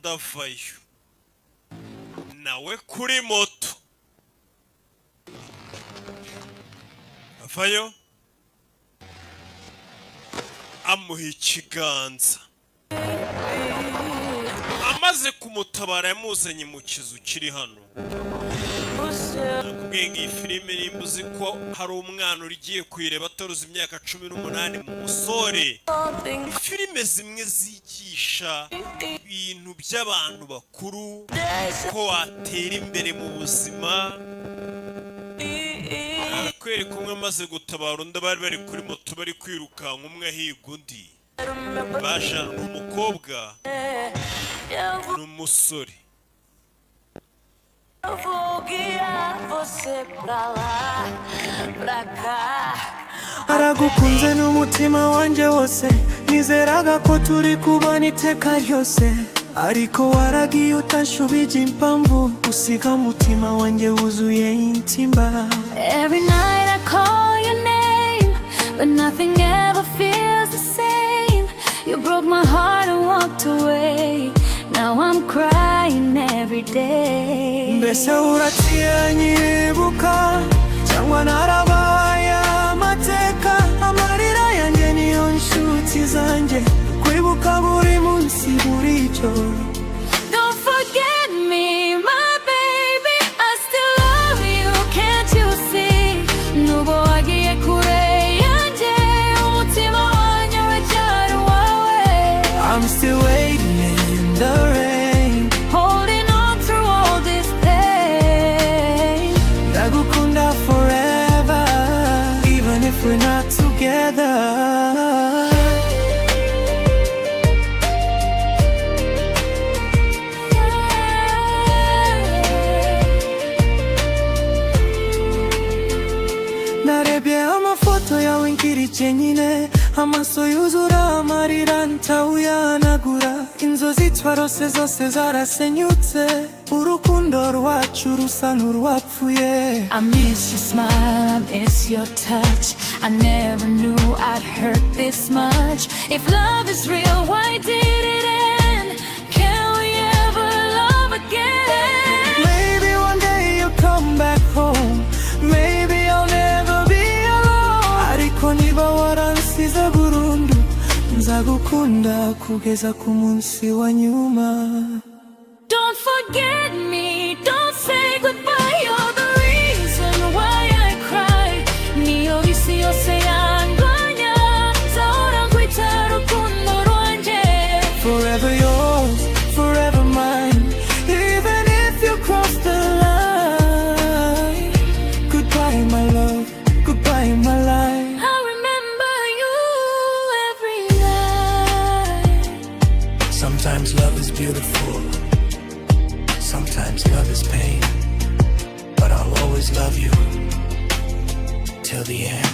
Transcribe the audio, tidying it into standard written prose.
ndavayo nawe kuri moto avayo amuha ikiganza amaze kumutabara yamuzanye mu kizu kiri hano. Nakubwiye ngo iyi filime nimba uzi ko hari umwana ugiye kuyireba ataruzi imyaka 18 mu musore. Filime zimwe zigisha ibintu by'abantu bakuru ko watera imbere mu buzima. Kwereka umwe amaze gutabara undi bari bari kuri moto bari kwirukanka umwe ahiga undi. Bajana umukobwa n'umusore. Aragukunze n'umutima wanje wose, nizeraga ko turi kubana iteka ryose, ariko waragiye utanshubije impamvu, usiga umutima wanje wuzuye intimba. Every night I call your name, but nothing ever feels the same. You broke my heart and walked away. Now I'm crying every day. Mbese uraciye nyibuka cyangwa narabaye amateka, amarira yanjye niyo nshuti zanjye, kwibuka buri munsi buri joro. Don't forget me, my baby, I still love you, can't you see? Nubo wagiye kure yanjye, umutima wanjye uracyari wawe. I'm still waiting in the rain, holding on through all this pain. Ndagukunda forever, even if we're not together. Narebye amafoto yawe nkiri nyine, amaso yuzura amarira ntawuyanagura, inzozi twarose zose zarasenyutse, urukundo rwacu rusa n'urwapfuye. I miss your smile, I miss your touch, I never knew I'd hurt this much. If love is real, why did it end? Can we ever love again? Maybe one day you'll come back home, maybe I'll never be alone, ariko niba waransize burundu, nzagukunda kugeza ku munsi wa nyuma. Don't forget me, don't say goodbye, you're the reason why I cry. Niyo isi yose yanganya, zahora nkwita rukundo rwanje. Forever yours, forever mine, even if you cross the line. Goodbye my love, goodbye my life. I remember you every night. Sometimes love is beautiful, sometimes love is pain, but I'll always love you till the end.